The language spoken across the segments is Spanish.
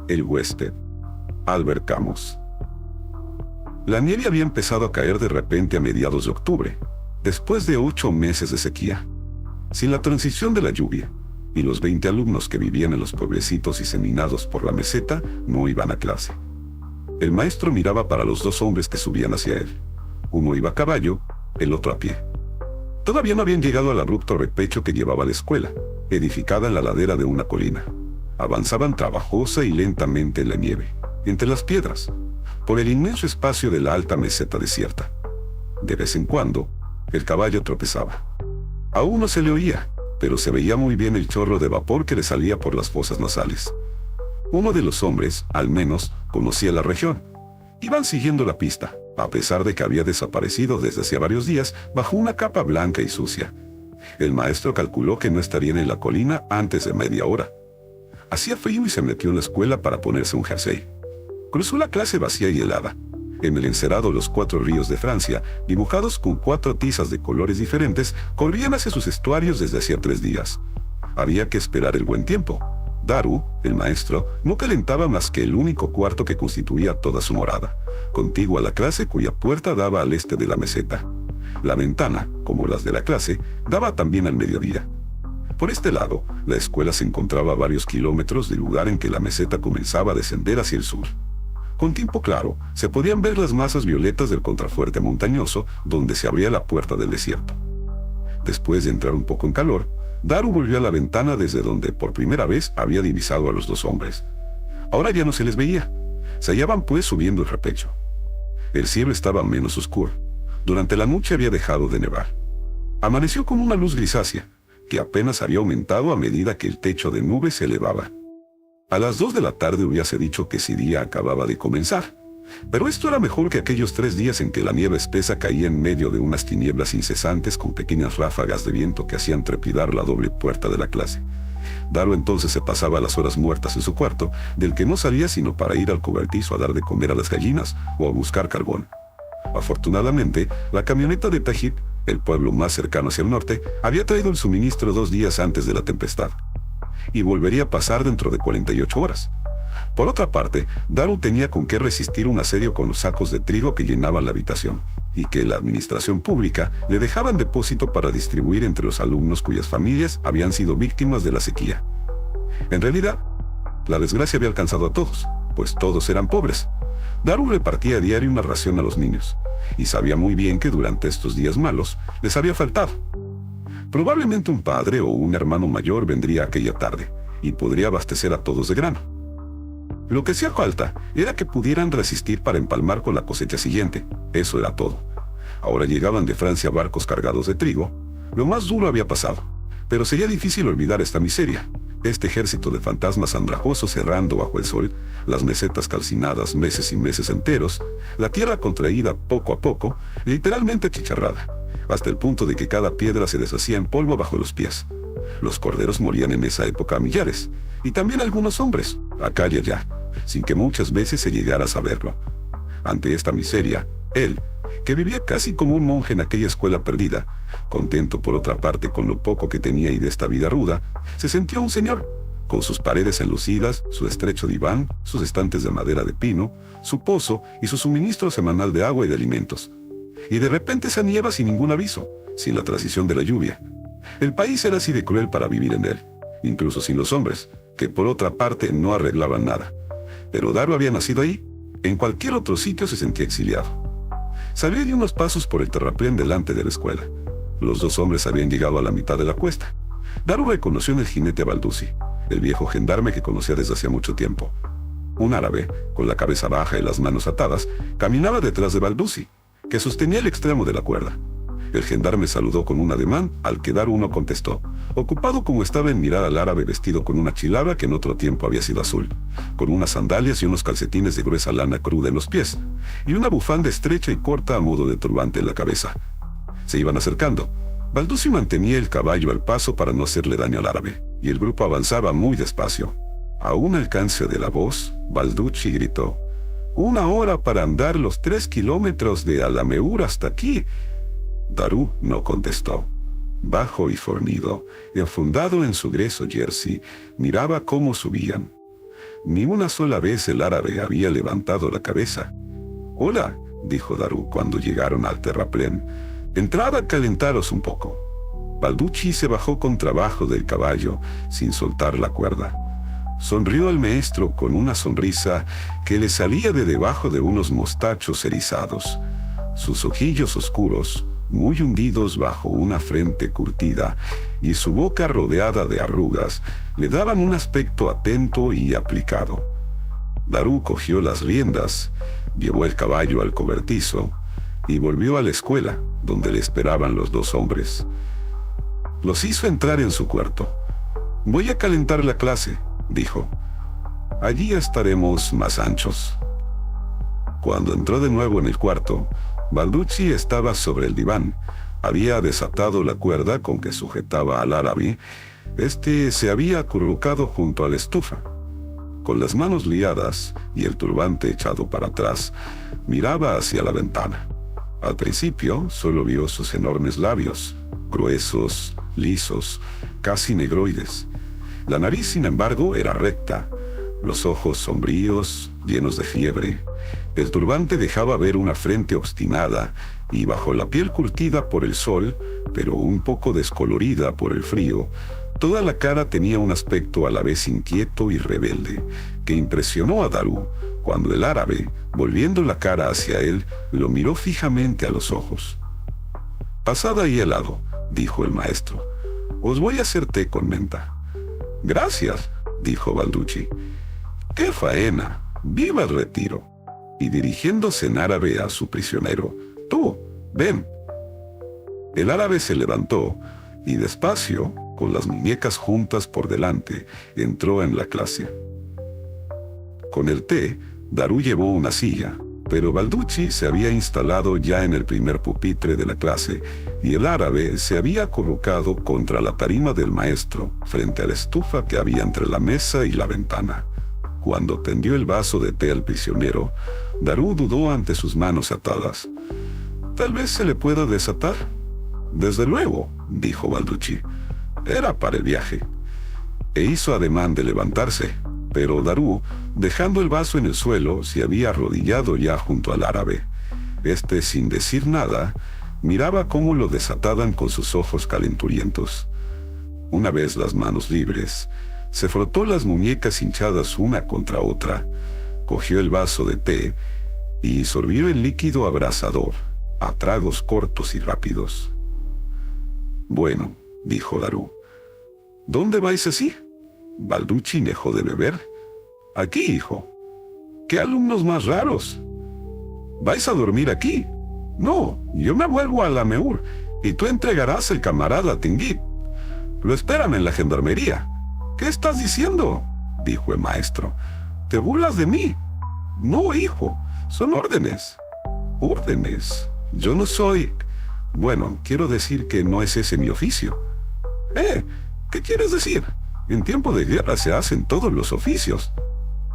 El huésped. Albert Camus. La nieve había empezado a caer de repente a mediados de octubre, después de 8 meses de sequía. Sin la transición de la lluvia, y los 20 alumnos que vivían en los pueblecitos diseminados por la meseta no iban a clase. El maestro miraba para los 2 hombres que subían hacia él. Uno iba a caballo, el otro a pie. Todavía no habían llegado al abrupto repecho que llevaba a la escuela, edificada en la ladera de una colina. Avanzaban trabajosa y lentamente en la nieve, entre las piedras, por el inmenso espacio de la alta meseta desierta. De vez en cuando, el caballo tropezaba. Aún no se le oía, pero se veía muy bien el chorro de vapor que le salía por las fosas nasales. Uno de los hombres, al menos, conocía la región. Iban siguiendo la pista, a pesar de que había desaparecido desde hacía varios días bajo una capa blanca y sucia. El maestro calculó que no estarían en la colina antes de media hora. Hacía frío y se metió en la escuela para ponerse un jersey. Cruzó la clase vacía y helada. En el encerado los 4 ríos de Francia, dibujados con 4 tizas de colores diferentes, corrían hacia sus estuarios desde hacía 3 días. Había que esperar el buen tiempo. Daru, el maestro, no calentaba más que el único cuarto que constituía toda su morada, contiguo a la clase cuya puerta daba al este de la meseta. La ventana, como las de la clase, daba también al mediodía. Por este lado, la escuela se encontraba a varios kilómetros del lugar en que la meseta comenzaba a descender hacia el sur. Con tiempo claro, se podían ver las masas violetas del contrafuerte montañoso donde se abría la puerta del desierto. Después de entrar un poco en calor, Daru volvió a la ventana desde donde por primera vez había divisado a los 2 hombres. Ahora ya no se les veía. Se hallaban pues subiendo el repecho. El cielo estaba menos oscuro. Durante la noche había dejado de nevar. Amaneció con una luz grisácea, que apenas había aumentado a medida que el techo de nubes se elevaba. A las 2 de la tarde hubiese dicho que ese día acababa de comenzar. Pero esto era mejor que aquellos 3 días en que la nieve espesa caía en medio de unas tinieblas incesantes con pequeñas ráfagas de viento que hacían trepidar la doble puerta de la clase. Daru entonces se pasaba las horas muertas en su cuarto, del que no salía sino para ir al cobertizo a dar de comer a las gallinas o a buscar carbón. Afortunadamente, la camioneta de Tajit, el pueblo más cercano hacia el norte, había traído el suministro 2 días antes de la tempestad, y volvería a pasar dentro de 48 horas. Por otra parte, Daru tenía con qué resistir un asedio con los sacos de trigo que llenaban la habitación, y que la administración pública le dejaba en depósito para distribuir entre los alumnos cuyas familias habían sido víctimas de la sequía. En realidad, la desgracia había alcanzado a todos, pues todos eran pobres. Daru repartía a diario una ración a los niños, y sabía muy bien que durante estos días malos les había faltado. Probablemente un padre o un hermano mayor vendría aquella tarde, y podría abastecer a todos de grano. Lo que hacía falta era que pudieran resistir para empalmar con la cosecha siguiente. Eso era todo. Ahora llegaban de Francia barcos cargados de trigo. Lo más duro había pasado, pero sería difícil olvidar esta miseria. Este ejército de fantasmas andrajosos errando bajo el sol, las mesetas calcinadas meses y meses enteros, la tierra contraída poco a poco, literalmente achicharrada, hasta el punto de que cada piedra se deshacía en polvo bajo los pies. Los corderos morían en esa época a millares, y también algunos hombres, acá y allá, sin que muchas veces se llegara a saberlo. Ante esta miseria, él, que vivía casi como un monje en aquella escuela perdida, contento por otra parte con lo poco que tenía y de esta vida ruda, se sintió un señor, con sus paredes enlucidas, su estrecho diván, sus estantes de madera de pino, su pozo y su suministro semanal de agua y de alimentos. Y de repente se nieva sin ningún aviso, sin la transición de la lluvia. El país era así de cruel para vivir en él, incluso sin los hombres, que por otra parte no arreglaban nada. Pero Daru había nacido ahí. En cualquier otro sitio se sentía exiliado. Salió y dio unos pasos por el terraplén delante de la escuela. Los 2 hombres habían llegado a la mitad de la cuesta. Daru reconoció en el jinete a Balduzzi, el viejo gendarme que conocía desde hacía mucho tiempo. Un árabe, con la cabeza baja y las manos atadas, caminaba detrás de Balduzzi, que sostenía el extremo de la cuerda. El gendarme saludó con un ademán, al que Daru no contestó, ocupado como estaba en mirar al árabe vestido con una chilaba que en otro tiempo había sido azul, con unas sandalias y unos calcetines de gruesa lana cruda en los pies, y una bufanda estrecha y corta a modo de turbante en la cabeza. Se iban acercando. Balduzzi mantenía el caballo al paso para no hacerle daño al árabe, y el grupo avanzaba muy despacio. A un alcance de la voz, Balduzzi gritó: «1 hora para andar los 3 kilómetros de Alameur hasta aquí». Daru no contestó. Bajo y fornido, enfundado en su grueso jersey, miraba cómo subían. Ni una sola vez el árabe había levantado la cabeza. «Hola», dijo Daru cuando llegaron al terraplén. «Entrad a calentaros un poco». Balducci se bajó con trabajo del caballo, sin soltar la cuerda. Sonrió al maestro con una sonrisa que le salía de debajo de unos mostachos erizados. Sus ojillos oscuros, muy hundidos bajo una frente curtida, y su boca rodeada de arrugas, le daban un aspecto atento y aplicado. Daru cogió las riendas, llevó el caballo al cobertizo y volvió a la escuela, donde le esperaban los dos hombres. Los hizo entrar en su cuarto. «Voy a calentar la clase», dijo. «Allí estaremos más anchos». Cuando entró de nuevo en el cuarto, Balducci estaba sobre el diván. Había desatado la cuerda con que sujetaba al árabe. Este se había acurrucado junto a la estufa. Con las manos liadas y el turbante echado para atrás, miraba hacia la ventana. Al principio solo vio sus enormes labios, gruesos, lisos, casi negroides. La nariz, sin embargo, era recta, los ojos sombríos, llenos de fiebre. El turbante dejaba ver una frente obstinada y bajo la piel curtida por el sol, pero un poco descolorida por el frío, toda la cara tenía un aspecto a la vez inquieto y rebelde, que impresionó a Daru cuando el árabe, volviendo la cara hacia él, lo miró fijamente a los ojos. «Pasad ahí al lado», dijo el maestro. «Os voy a hacer té con menta». «Gracias», dijo Balducci. «¡Qué faena! ¡Viva el retiro!». Y dirigiéndose en árabe a su prisionero: «Tú, ven». El árabe se levantó y despacio, con las muñecas juntas por delante, entró en la clase. Con el té, Daru llevó una silla, pero Balducci se había instalado ya en el primer pupitre de la clase y el árabe se había colocado contra la tarima del maestro, frente a la estufa que había entre la mesa y la ventana. Cuando tendió el vaso de té al prisionero, Daru dudó ante sus manos atadas. «Tal vez se le pueda desatar». «Desde luego», dijo Balducci. «Era para el viaje». E hizo ademán de levantarse, pero Daru, dejando el vaso en el suelo, se había arrodillado ya junto al árabe. Este, sin decir nada, miraba cómo lo desataban con sus ojos calenturientos. Una vez las manos libres, se frotó las muñecas hinchadas una contra otra, cogió el vaso de té y sorbió el líquido abrasador, a tragos cortos y rápidos. «Bueno», dijo Daru. «¿Dónde vais así?» Balducci dejó de beber. «Aquí, hijo». «¡Qué alumnos más raros!» «¿Vais a dormir aquí?» «No, yo me vuelvo a la Meur y tú entregarás el camarada a Tingit. Lo esperan en la gendarmería». «¿Qué estás diciendo?», dijo el maestro. «¿Te burlas de mí?». «No, hijo, son órdenes». «¿Órdenes? Yo no soy...». «Bueno, quiero decir que no es ese mi oficio». ¿Qué quieres decir? En tiempo de guerra se hacen todos los oficios».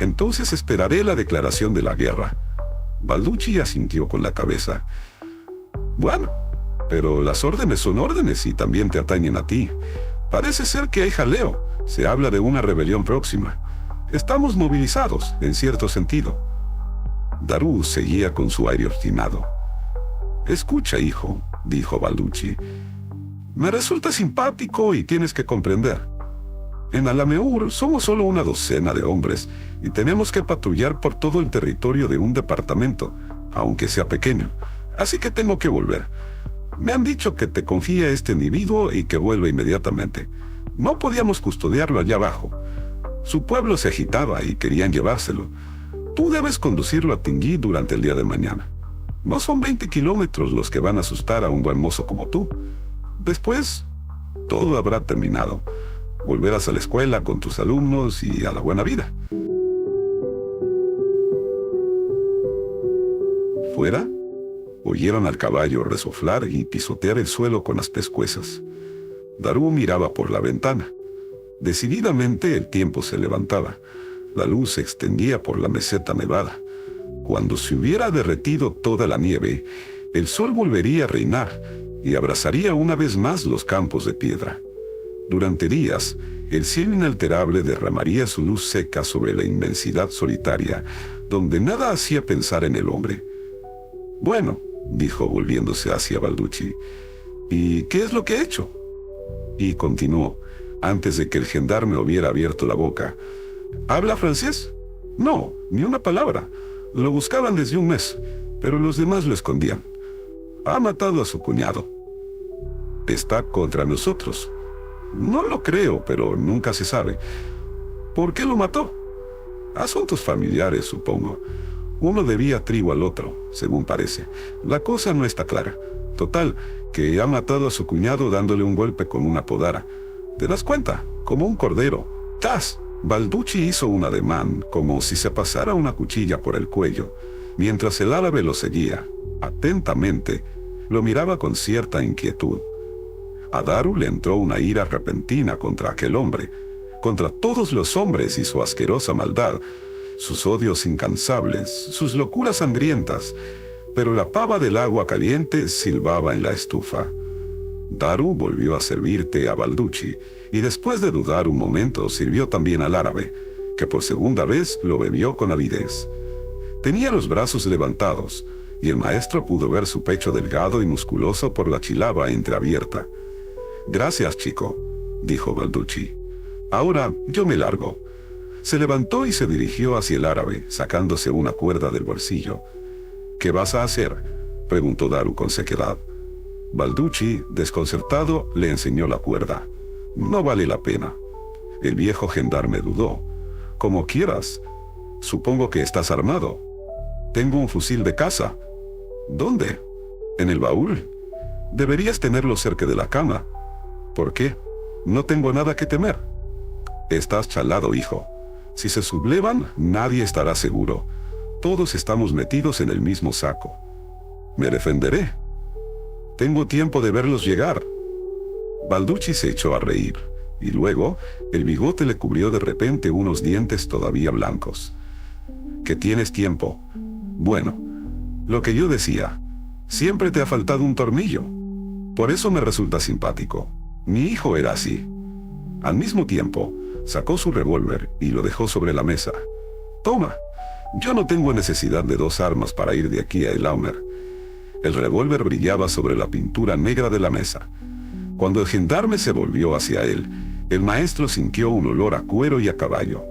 «Entonces esperaré la declaración de la guerra». Balducci asintió con la cabeza. «Bueno, pero las órdenes son órdenes y también te atañen a ti. Parece ser que hay jaleo. Se habla de una rebelión próxima. Estamos movilizados, en cierto sentido». Daru seguía con su aire obstinado. «Escucha, hijo», dijo Balducci. «Me resulta simpático y tienes que comprender. En Alameur somos solo una docena de hombres y tenemos que patrullar por todo el territorio de un departamento, aunque sea pequeño. Así que tengo que volver. Me han dicho que te confía este individuo y que vuelve inmediatamente. No podíamos custodiarlo allá abajo. Su pueblo se agitaba y querían llevárselo. Tú debes conducirlo a Tingui durante el día de mañana. No son 20 kilómetros los que van a asustar a un buen mozo como tú. Después, todo habrá terminado. Volverás a la escuela con tus alumnos y a la buena vida». Fuera, oyeron al caballo resoflar y pisotear el suelo con las pescuezas. Daru miraba por la ventana. Decididamente el tiempo se levantaba. La luz se extendía por la meseta nevada. Cuando se hubiera derretido toda la nieve, el sol volvería a reinar y abrazaría una vez más los campos de piedra. Durante días, el cielo inalterable derramaría su luz seca sobre la inmensidad solitaria, donde nada hacía pensar en el hombre. «Bueno», dijo volviéndose hacia Balducci, «¿y qué es lo que he hecho?». Y continuó, antes de que el gendarme hubiera abierto la boca. «¿Habla francés?». «No, ni una palabra. Lo buscaban desde un mes, pero los demás lo escondían. Ha matado a su cuñado. Está contra nosotros». «No lo creo, pero nunca se sabe». «¿Por qué lo mató?». «Asuntos familiares, supongo. Uno debía trigo al otro, según parece. La cosa no está clara. Total, que ha matado a su cuñado dándole un golpe con una podara. ¿Te das cuenta? Como un cordero. ¡Tas!». Balducci hizo un ademán, como si se pasara una cuchilla por el cuello, mientras el árabe lo seguía, atentamente. Lo miraba con cierta inquietud. A Daru le entró una ira repentina contra aquel hombre, contra todos los hombres y su asquerosa maldad, sus odios incansables, sus locuras sangrientas, pero la pava del agua caliente silbaba en la estufa. Daru volvió a servir té a Balducci, y después de dudar un momento sirvió también al árabe, que por segunda vez lo bebió con avidez. Tenía los brazos levantados, y el maestro pudo ver su pecho delgado y musculoso por la chilaba entreabierta. «Gracias, chico», dijo Balducci. «Ahora yo me largo». Se levantó y se dirigió hacia el árabe, sacándose una cuerda del bolsillo. «¿Qué vas a hacer?», preguntó Daru con sequedad. Balducci, desconcertado, le enseñó la cuerda. «No vale la pena». El viejo gendarme dudó. «Como quieras. Supongo que estás armado». «Tengo un fusil de caza». «¿Dónde?». «En el baúl. Deberías tenerlo cerca de la cama». «¿Por qué?». «No tengo nada que temer». «Estás chalado, hijo. Si se sublevan, nadie estará seguro. Todos estamos metidos en el mismo saco». «Me defenderé. Tengo tiempo de verlos llegar». Balducci se echó a reír, y luego el bigote le cubrió de repente unos dientes todavía blancos. «¿Que tienes tiempo?». «Bueno, lo que yo decía, siempre te ha faltado un tornillo. Por eso me resulta simpático. Mi hijo era así». Al mismo tiempo, sacó su revólver y lo dejó sobre la mesa. «Toma, yo no tengo necesidad de dos armas para ir de aquí a El Aumer». El revólver brillaba sobre la pintura negra de la mesa. Cuando el gendarme se volvió hacia él, el maestro sintió un olor a cuero y a caballo.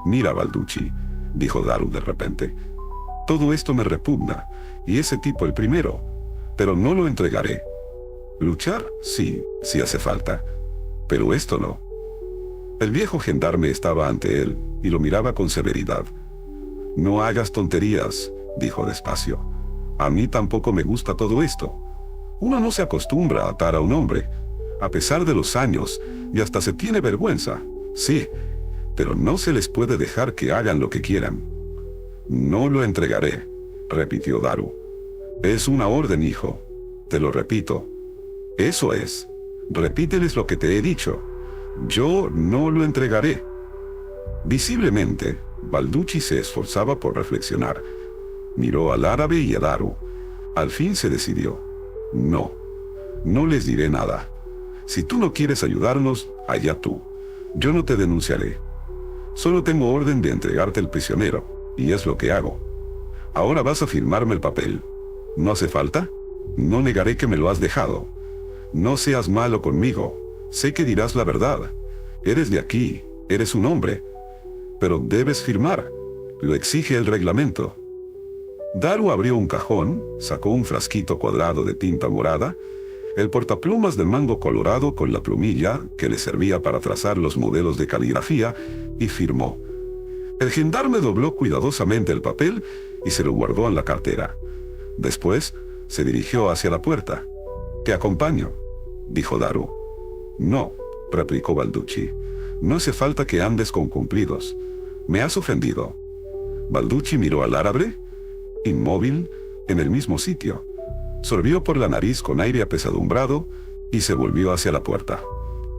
«Mira, Balducci», dijo Daru de repente, «todo esto me repugna, y ese tipo el primero, pero no lo entregaré. Luchar, sí, si hace falta, pero esto no». El viejo gendarme estaba ante él, y lo miraba con severidad. «No hagas tonterías», dijo despacio. «A mí tampoco me gusta todo esto. Uno no se acostumbra a atar a un hombre, a pesar de los años, y hasta se tiene vergüenza. Sí, pero no se les puede dejar que hagan lo que quieran». «No lo entregaré», repitió Daru. «Es una orden, hijo. Te lo repito». «Eso es. Repíteles lo que te he dicho. Yo no lo entregaré». Visiblemente, Balducci se esforzaba por reflexionar. Miró al árabe y a Daru. Al fin se decidió. «No, no les diré nada. Si tú no quieres ayudarnos, allá tú. Yo no te denunciaré. Solo tengo orden de entregarte el prisionero, y es lo que hago. Ahora vas a firmarme el papel. ¿No hace falta? No negaré que me lo has dejado. No seas malo conmigo. Sé que dirás la verdad. Eres de aquí, eres un hombre. Pero debes firmar. Lo exige el reglamento». Daru abrió un cajón, sacó un frasquito cuadrado de tinta morada, el portaplumas de mango colorado con la plumilla que le servía para trazar los modelos de caligrafía, y firmó. El gendarme dobló cuidadosamente el papel y se lo guardó en la cartera. Después se dirigió hacia la puerta. «Te acompaño», dijo Daru. «No», replicó Balducci. «No hace falta que andes con cumplidos. Me has ofendido». Balducci miró al árabe, inmóvil, en el mismo sitio. Sorbió por la nariz con aire apesadumbrado y se volvió hacia la puerta.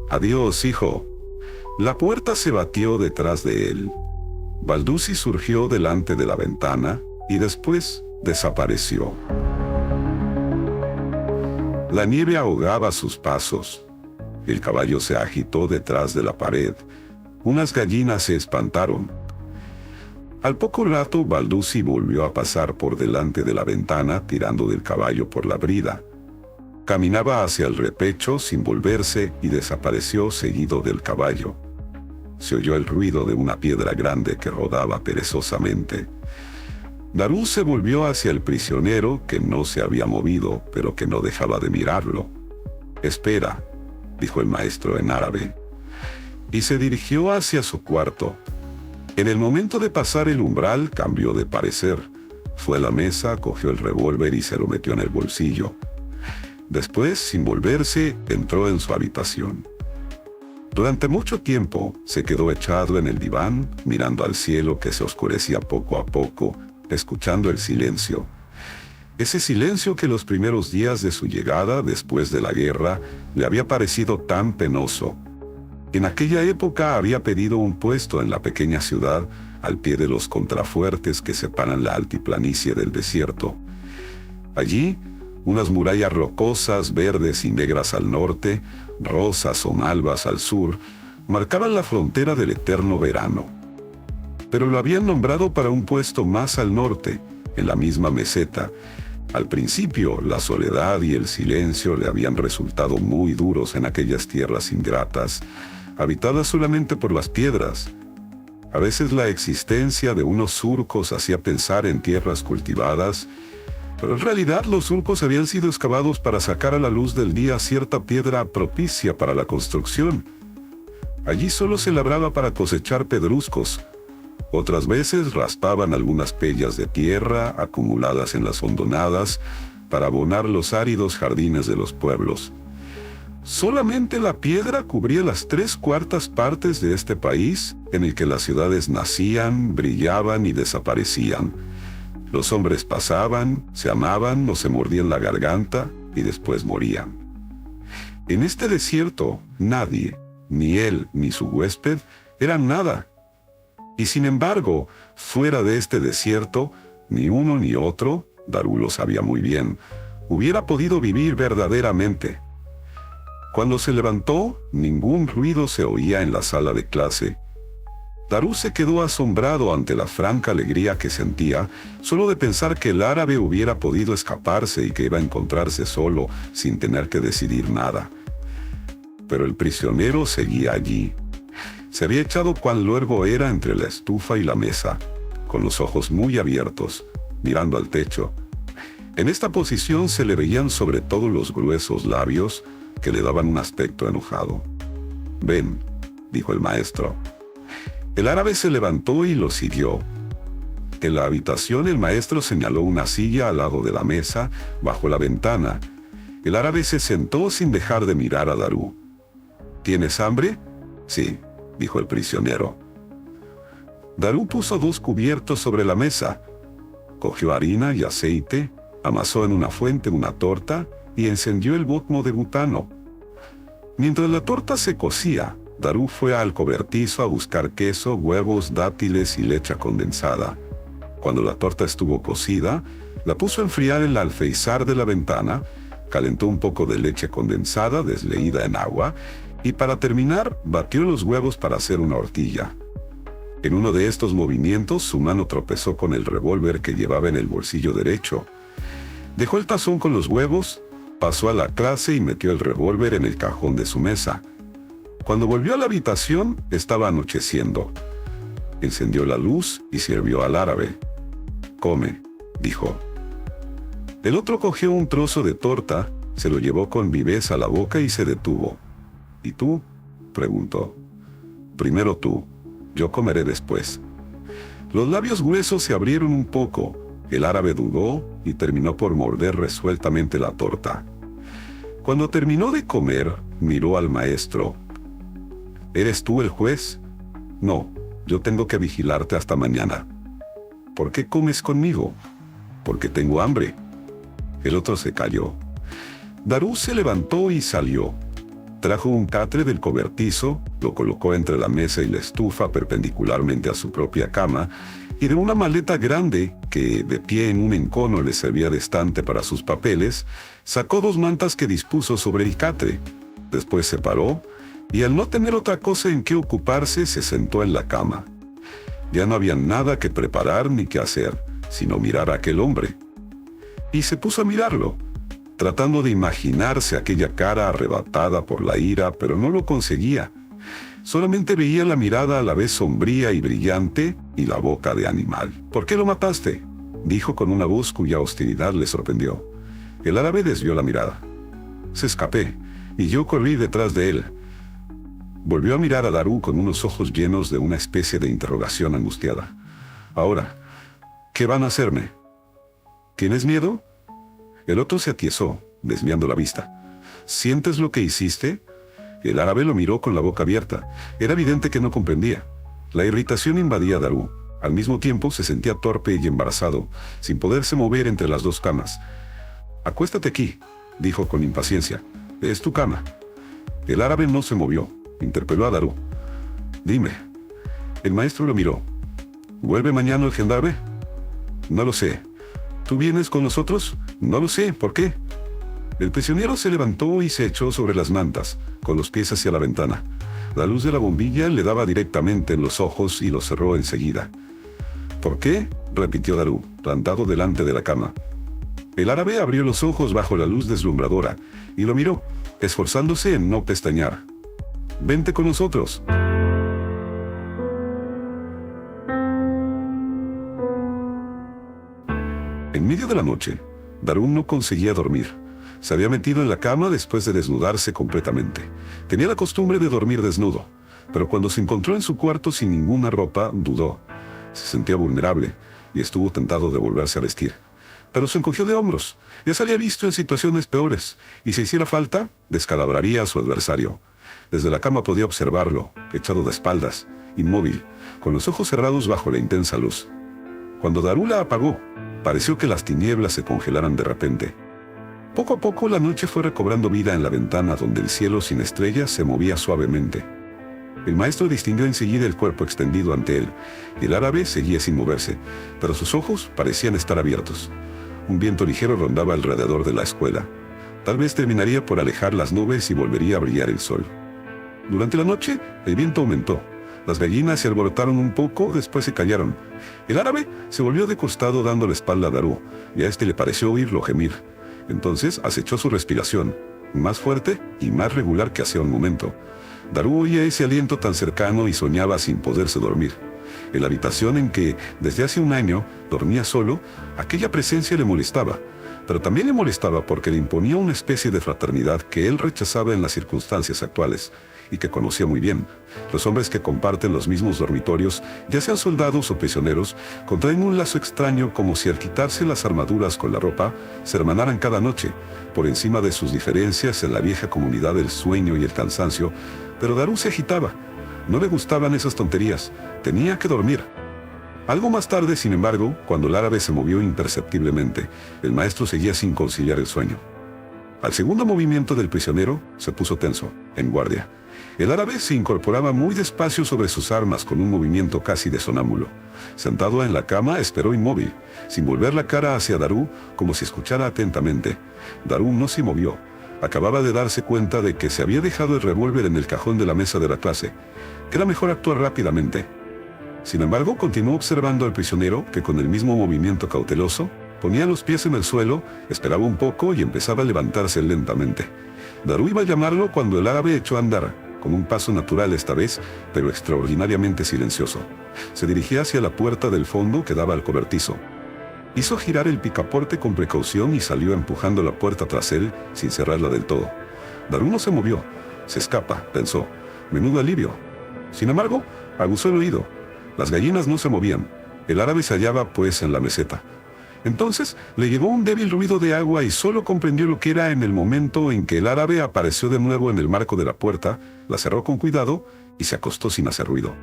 «Adiós, hijo». La puerta se batió detrás de él. Balducci surgió delante de la ventana y después desapareció. La nieve ahogaba sus pasos. El caballo se agitó detrás de la pared. Unas gallinas se espantaron. Al poco rato, Balduzzi volvió a pasar por delante de la ventana, tirando del caballo por la brida. Caminaba hacia el repecho sin volverse y desapareció seguido del caballo. Se oyó el ruido de una piedra grande que rodaba perezosamente. Darú se volvió hacia el prisionero, que no se había movido, pero que no dejaba de mirarlo. «Espera», dijo el maestro en árabe, y se dirigió hacia su cuarto. En el momento de pasar el umbral, cambió de parecer. Fue a la mesa, cogió el revólver y se lo metió en el bolsillo. Después, sin volverse, entró en su habitación. Durante mucho tiempo, se quedó echado en el diván, mirando al cielo que se oscurecía poco a poco, escuchando el silencio. Ese silencio que los primeros días de su llegada, después de la guerra, le había parecido tan penoso. En aquella época había pedido un puesto en la pequeña ciudad, al pie de los contrafuertes que separan la altiplanicie del desierto. Allí, unas murallas rocosas, verdes y negras al norte, rosas o malvas al sur, marcaban la frontera del eterno verano. Pero lo habían nombrado para un puesto más al norte, en la misma meseta. Al principio, la soledad y el silencio le habían resultado muy duros en aquellas tierras ingratas, habitadas solamente por las piedras. A veces la existencia de unos surcos hacía pensar en tierras cultivadas, pero en realidad los surcos habían sido excavados para sacar a la luz del día cierta piedra propicia para la construcción. Allí solo se labraba para cosechar pedruscos. Otras veces raspaban algunas pellas de tierra acumuladas en las hondonadas para abonar los áridos jardines de los pueblos. Solamente la piedra cubría las 3/4 partes de este país en el que las ciudades nacían, brillaban y desaparecían. Los hombres pasaban, se amaban o se mordían la garganta y después morían. En este desierto, nadie, ni él ni su huésped, eran nada. Y sin embargo, fuera de este desierto, ni uno ni otro, Darú lo sabía muy bien, hubiera podido vivir verdaderamente. Cuando se levantó, ningún ruido se oía en la sala de clase. Darú se quedó asombrado ante la franca alegría que sentía, solo de pensar que el árabe hubiera podido escaparse y que iba a encontrarse solo, sin tener que decidir nada. Pero el prisionero seguía allí. Se había echado cual luergo era entre la estufa y la mesa, con los ojos muy abiertos, mirando al techo. En esta posición se le veían sobre todo los gruesos labios, que le daban un aspecto enojado. «Ven», dijo el maestro. El árabe se levantó y lo siguió. En la habitación el maestro señaló una silla al lado de la mesa, bajo la ventana. El árabe se sentó sin dejar de mirar a Darú. «¿Tienes hambre?» «Sí», dijo el prisionero. Darú puso 2 cubiertos sobre la mesa. Cogió harina y aceite, amasó en una fuente una torta y encendió el botmo de butano. Mientras la torta se cocía, Darú fue al cobertizo a buscar queso, huevos, dátiles y leche condensada. Cuando la torta estuvo cocida, la puso a enfriar en el alféizar de la ventana, calentó un poco de leche condensada desleída en agua y para terminar batió los huevos para hacer una hortilla. En uno de estos movimientos su mano tropezó con el revólver que llevaba en el bolsillo derecho. Dejó el tazón con los huevos, pasó a la clase y metió el revólver en el cajón de su mesa. Cuando volvió a la habitación, estaba anocheciendo. Encendió la luz y sirvió al árabe. «Come», dijo. El otro cogió un trozo de torta, se lo llevó con viveza a la boca y se detuvo. «¿Y tú?», preguntó. «Primero tú, yo comeré después». Los labios gruesos se abrieron un poco. El árabe dudó y terminó por morder resueltamente la torta. Cuando terminó de comer, miró al maestro. «¿Eres tú el juez?» «No, yo tengo que vigilarte hasta mañana». «¿Por qué comes conmigo?» «Porque tengo hambre». El otro se calló. Darú se levantó y salió. Trajo un catre del cobertizo, lo colocó entre la mesa y la estufa perpendicularmente a su propia cama, y de una maleta grande, que de pie en un encono le servía de estante para sus papeles, sacó 2 mantas que dispuso sobre el catre. Después se paró y al no tener otra cosa en que ocuparse se sentó en la cama. Ya no había nada que preparar ni que hacer, sino mirar a aquel hombre. Y se puso a mirarlo, tratando de imaginarse aquella cara arrebatada por la ira, pero no lo conseguía. Solamente veía la mirada a la vez sombría y brillante y la boca de animal. ¿Por qué lo mataste?, dijo con una voz cuya hostilidad le sorprendió. El árabe desvió la mirada. Se escapé, y yo corrí detrás de él. Volvió a mirar a Daru con unos ojos llenos de una especie de interrogación angustiada. Ahora, ¿qué van a hacerme? ¿Tienes miedo? El otro se atiezó, desviando la vista. ¿Sientes lo que hiciste? El árabe lo miró con la boca abierta. Era evidente que no comprendía. La irritación invadía a Daru. Al mismo tiempo se sentía torpe y embarazado, sin poderse mover entre las dos camas. «Acuéstate aquí», dijo con impaciencia. «Es tu cama». El árabe no se movió. Interpeló a Daru. «Dime». El maestro lo miró. «¿Vuelve mañana el gendarme?» «No lo sé». «¿Tú vienes con nosotros?» «No lo sé. ¿Por qué?» El prisionero se levantó y se echó sobre las mantas, con los pies hacia la ventana. La luz de la bombilla le daba directamente en los ojos y los cerró enseguida. «¿Por qué?», repitió Daru, plantado delante de la cama. El árabe abrió los ojos bajo la luz deslumbradora y lo miró, esforzándose en no pestañear. «Vente con nosotros». En medio de la noche, Daru no conseguía dormir. Se había metido en la cama después de desnudarse completamente. Tenía la costumbre de dormir desnudo, pero cuando se encontró en su cuarto sin ninguna ropa, dudó. Se sentía vulnerable y estuvo tentado de volverse a vestir. Pero se encogió de hombros. Ya se había visto en situaciones peores, y si hiciera falta, descalabraría a su adversario. Desde la cama podía observarlo, echado de espaldas, inmóvil, con los ojos cerrados bajo la intensa luz. Cuando Daru la apagó, pareció que las tinieblas se congelaran de repente. Poco a poco la noche fue recobrando vida en la ventana donde el cielo sin estrellas se movía suavemente. El maestro distinguió enseguida el cuerpo extendido ante él. El árabe seguía sin moverse, pero sus ojos parecían estar abiertos. Un viento ligero rondaba alrededor de la escuela. Tal vez terminaría por alejar las nubes y volvería a brillar el sol. Durante la noche, el viento aumentó. Las gallinas se alborotaron un poco, después se callaron. El árabe se volvió de costado dando la espalda a Daru, y a este le pareció oírlo gemir. Entonces acechó su respiración, más fuerte y más regular que hacía un momento. Daru oía ese aliento tan cercano y soñaba sin poderse dormir. En la habitación en que, desde hace un año, dormía solo, aquella presencia le molestaba, pero también le molestaba porque le imponía una especie de fraternidad que él rechazaba en las circunstancias actuales, y que conocía muy bien. Los hombres que comparten los mismos dormitorios, ya sean soldados o prisioneros, contraen un lazo extraño como si al quitarse las armaduras con la ropa, se hermanaran cada noche, por encima de sus diferencias en la vieja comunidad del sueño y el cansancio. Pero Daru se agitaba. No le gustaban esas tonterías. Tenía que dormir. Algo más tarde, sin embargo, cuando el árabe se movió imperceptiblemente, el maestro seguía sin conciliar el sueño. Al segundo movimiento del prisionero, se puso tenso, en guardia. El árabe se incorporaba muy despacio sobre sus armas con un movimiento casi de sonámbulo. Sentado en la cama, esperó inmóvil, sin volver la cara hacia Daru, como si escuchara atentamente. Daru no se movió. Acababa de darse cuenta de que se había dejado el revólver en el cajón de la mesa de la clase. Era mejor actuar rápidamente. Sin embargo, continuó observando al prisionero, que con el mismo movimiento cauteloso, ponía los pies en el suelo, esperaba un poco y empezaba a levantarse lentamente. Daru iba a llamarlo cuando el árabe echó a andar, con un paso natural esta vez, pero extraordinariamente silencioso. Se dirigía hacia la puerta del fondo que daba al cobertizo. Hizo girar el picaporte con precaución y salió empujando la puerta tras él, sin cerrarla del todo. Daru no se movió. Se escapa, pensó. Menudo alivio. Sin embargo, aguzó el oído. Las gallinas no se movían. El árabe se hallaba, pues, en la meseta. Entonces le llegó un débil ruido de agua y solo comprendió lo que era en el momento en que el árabe apareció de nuevo en el marco de la puerta, la cerró con cuidado y se acostó sin hacer ruido.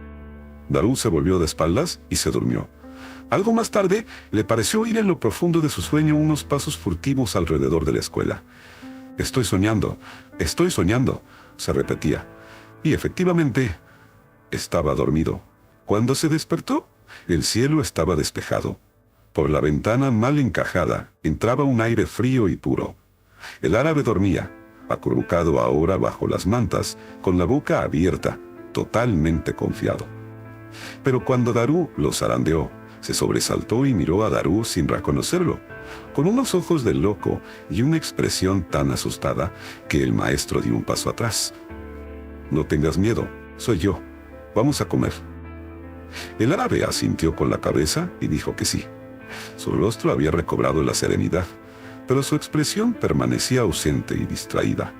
Daru se volvió de espaldas y se durmió. Algo más tarde le pareció oír en lo profundo de su sueño unos pasos furtivos alrededor de la escuela. Estoy soñando, se repetía. Y efectivamente, estaba dormido. Cuando se despertó, el cielo estaba despejado. Por la ventana mal encajada, entraba un aire frío y puro. El árabe dormía, acurrucado ahora bajo las mantas, con la boca abierta, totalmente confiado. Pero cuando Daru lo zarandeó, se sobresaltó y miró a Daru sin reconocerlo, con unos ojos de loco y una expresión tan asustada que el maestro dio un paso atrás. «No tengas miedo, soy yo. Vamos a comer». El árabe asintió con la cabeza y dijo que sí. Su rostro había recobrado la serenidad, pero su expresión permanecía ausente y distraída.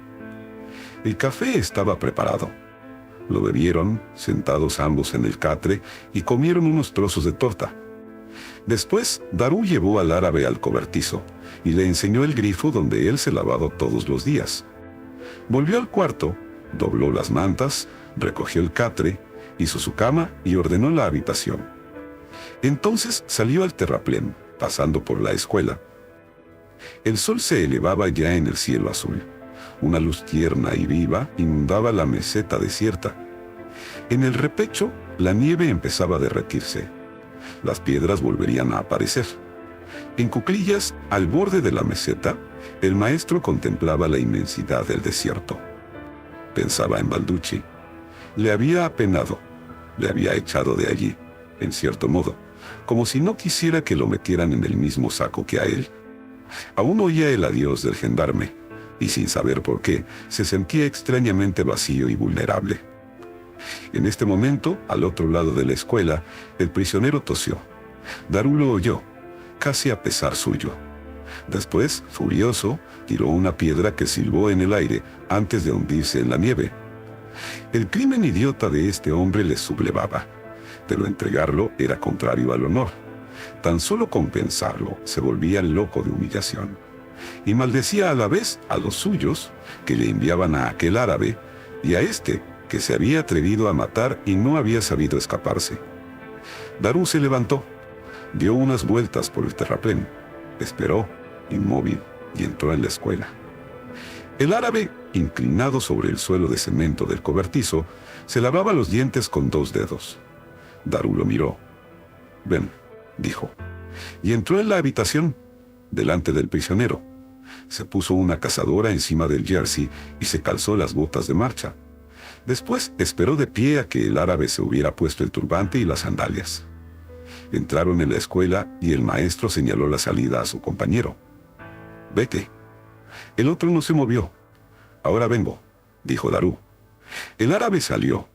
El café estaba preparado. Lo bebieron, sentados ambos en el catre, y comieron unos trozos de torta. Después, Daru llevó al árabe al cobertizo y le enseñó el grifo donde él se lavaba todos los días. Volvió al cuarto, dobló las mantas, recogió el catre, hizo su cama y ordenó la habitación. Entonces salió al terraplén, pasando por la escuela. El sol se elevaba ya en el cielo azul. Una luz tierna y viva inundaba la meseta desierta. En el repecho, la nieve empezaba a derretirse. Las piedras volverían a aparecer. En cuclillas, al borde de la meseta, el maestro contemplaba la inmensidad del desierto. Pensaba en Balducci. Le había apenado. Le había echado de allí, en cierto modo, como si no quisiera que lo metieran en el mismo saco que a él. Aún oía el adiós del gendarme, y sin saber por qué, se sentía extrañamente vacío y vulnerable. En este momento, al otro lado de la escuela, el prisionero tosió. Daru lo oyó, casi a pesar suyo. Después, furioso, tiró una piedra que silbó en el aire antes de hundirse en la nieve. El crimen idiota de este hombre le sublevaba, pero entregarlo era contrario al honor. Tan solo con pensarlo se volvía loco de humillación. Y maldecía a la vez a los suyos, que le enviaban a aquel árabe, y a este, que se había atrevido a matar y no había sabido escaparse. Daru se levantó, dio unas vueltas por el terraplén, esperó, inmóvil, y entró en la escuela. El árabe, inclinado sobre el suelo de cemento del cobertizo, se lavaba los dientes con 2 dedos. Daru lo miró. «Ven», dijo, y entró en la habitación, delante del prisionero. Se puso una cazadora encima del jersey y se calzó las botas de marcha. Después esperó de pie a que el árabe se hubiera puesto el turbante y las sandalias. Entraron en la escuela y el maestro señaló la salida a su compañero. «Vete». El otro no se movió. «Ahora vengo», dijo Daru. El árabe salió.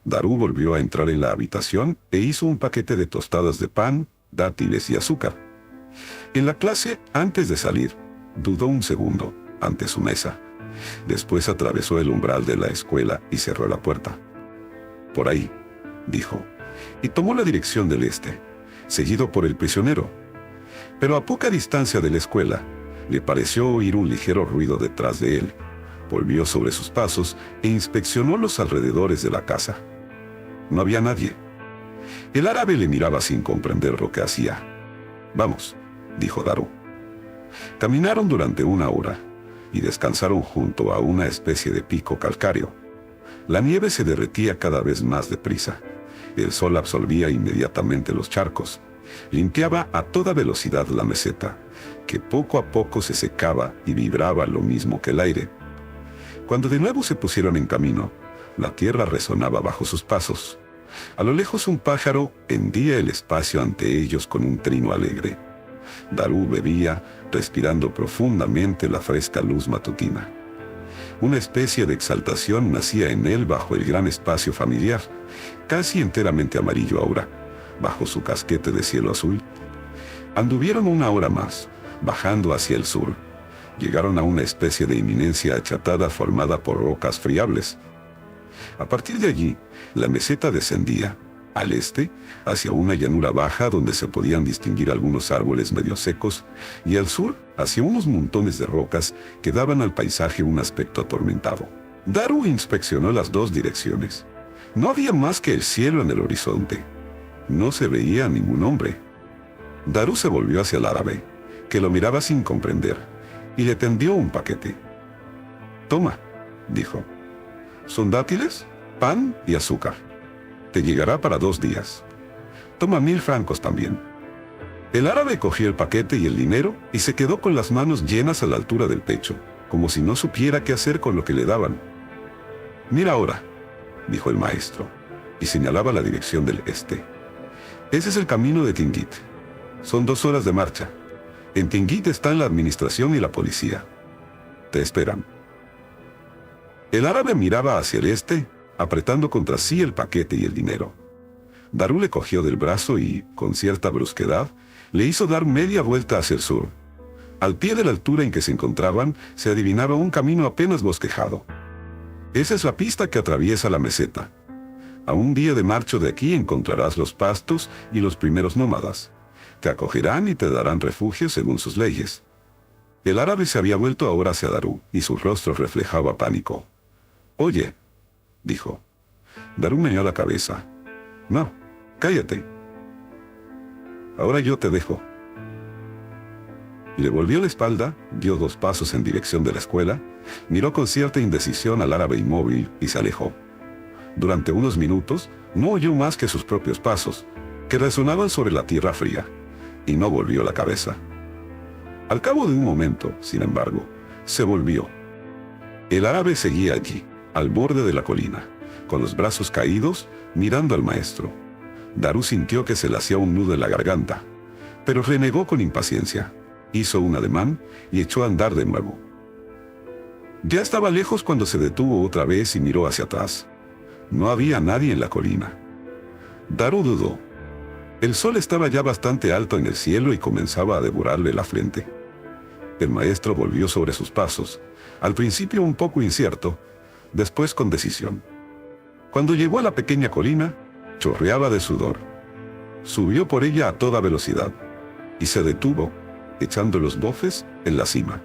Daru volvió a entrar en la habitación e hizo un paquete de tostadas de pan, dátiles y azúcar. En la clase, antes de salir, dudó un segundo ante su mesa. Después atravesó el umbral de la escuela y cerró la puerta. «Por ahí», dijo, y tomó la dirección del este, seguido por el prisionero. Pero a poca distancia de la escuela, le pareció oír un ligero ruido detrás de él. Volvió sobre sus pasos e inspeccionó los alrededores de la casa. No había nadie. El árabe le miraba sin comprender lo que hacía. «Vamos», dijo Daru. Caminaron durante 1 hora y descansaron junto a una especie de pico calcáreo. La nieve se derretía cada vez más deprisa. El sol absorbía inmediatamente los charcos. Limpiaba a toda velocidad la meseta, que poco a poco se secaba y vibraba lo mismo que el aire. Cuando de nuevo se pusieron en camino, la tierra resonaba bajo sus pasos. A lo lejos un pájaro hendía el espacio ante ellos con un trino alegre. Daru bebía, respirando profundamente la fresca luz matutina. Una especie de exaltación nacía en él bajo el gran espacio familiar, casi enteramente amarillo ahora, bajo su casquete de cielo azul. Anduvieron 1 hora más, bajando hacia el sur. Llegaron a una especie de eminencia achatada formada por rocas friables. A partir de allí, la meseta descendía, al este, hacia una llanura baja donde se podían distinguir algunos árboles medio secos, y al sur, hacia unos montones de rocas que daban al paisaje un aspecto atormentado. Daru inspeccionó las 2 direcciones. No había más que el cielo en el horizonte. No se veía ningún hombre. Daru se volvió hacia el árabe, que lo miraba sin comprender, y le tendió un paquete. «Toma», dijo. «Son dátiles, pan y azúcar. Te llegará para 2 días. Toma 1000 francos también». El árabe cogió el paquete y el dinero y se quedó con las manos llenas a la altura del pecho. como si no supiera qué hacer con lo que le daban. «Mira ahora», dijo el maestro, y señalaba la dirección del este. «Ese es el camino de Tingit. Son 2 horas de marcha. En Tingit están la administración y la policía. Te esperan». El árabe miraba hacia el este, apretando contra sí el paquete y el dinero. Darú le cogió del brazo y, con cierta brusquedad, le hizo dar media vuelta hacia el sur. Al pie de la altura en que se encontraban, se adivinaba un camino apenas bosquejado. «Esa es la pista que atraviesa la meseta. A un día de marcho de aquí encontrarás los pastos y los primeros nómadas. Te acogerán y te darán refugio según sus leyes». El árabe se había vuelto ahora hacia Darú, y su rostro reflejaba pánico. «Oye», dijo. Darú meneó la cabeza. «No, cállate. Ahora yo te dejo». Le volvió la espalda, dio 2 pasos en dirección de la escuela, miró con cierta indecisión al árabe inmóvil y se alejó. Durante unos minutos no oyó más que sus propios pasos, que resonaban sobre la tierra fría, y no volvió la cabeza. Al cabo de un momento, sin embargo, se volvió. El árabe seguía allí, al borde de la colina, con los brazos caídos, mirando al maestro. Darú sintió que se le hacía un nudo en la garganta, pero renegó con impaciencia. Hizo un ademán y echó a andar de nuevo. Ya estaba lejos cuando se detuvo otra vez y miró hacia atrás. No había nadie en la colina. Darú dudó. El sol estaba ya bastante alto en el cielo y comenzaba a devorarle la frente. El maestro volvió sobre sus pasos, al principio un poco incierto, después con decisión. Cuando llegó a la pequeña colina, chorreaba de sudor. Subió por ella a toda velocidad y se detuvo, echando los bofes en la cima.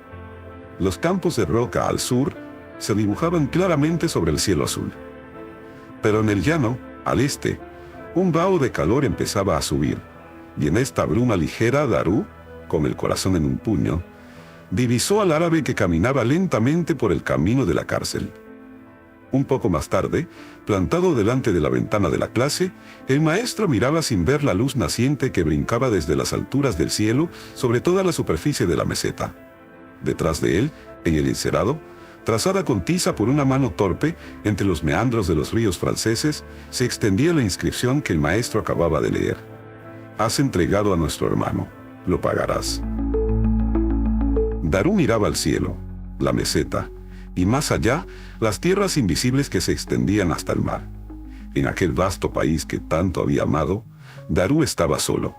Los campos de roca al sur se dibujaban claramente sobre el cielo azul. Pero en el llano, al este, un vaho de calor empezaba a subir, y en esta bruma ligera Darú, con el corazón en un puño, divisó al árabe que caminaba lentamente por el camino de la cárcel. Un poco más tarde, plantado delante de la ventana de la clase, el maestro miraba sin ver la luz naciente que brincaba desde las alturas del cielo sobre toda la superficie de la meseta. Detrás de él, en el encerado, trazada con tiza por una mano torpe, entre los meandros de los ríos franceses, se extendía la inscripción que el maestro acababa de leer. «Has entregado a nuestro hermano, lo pagarás». Darú miraba al cielo, la meseta, y más allá, las tierras invisibles que se extendían hasta el mar. En aquel vasto país que tanto había amado, Darú estaba solo.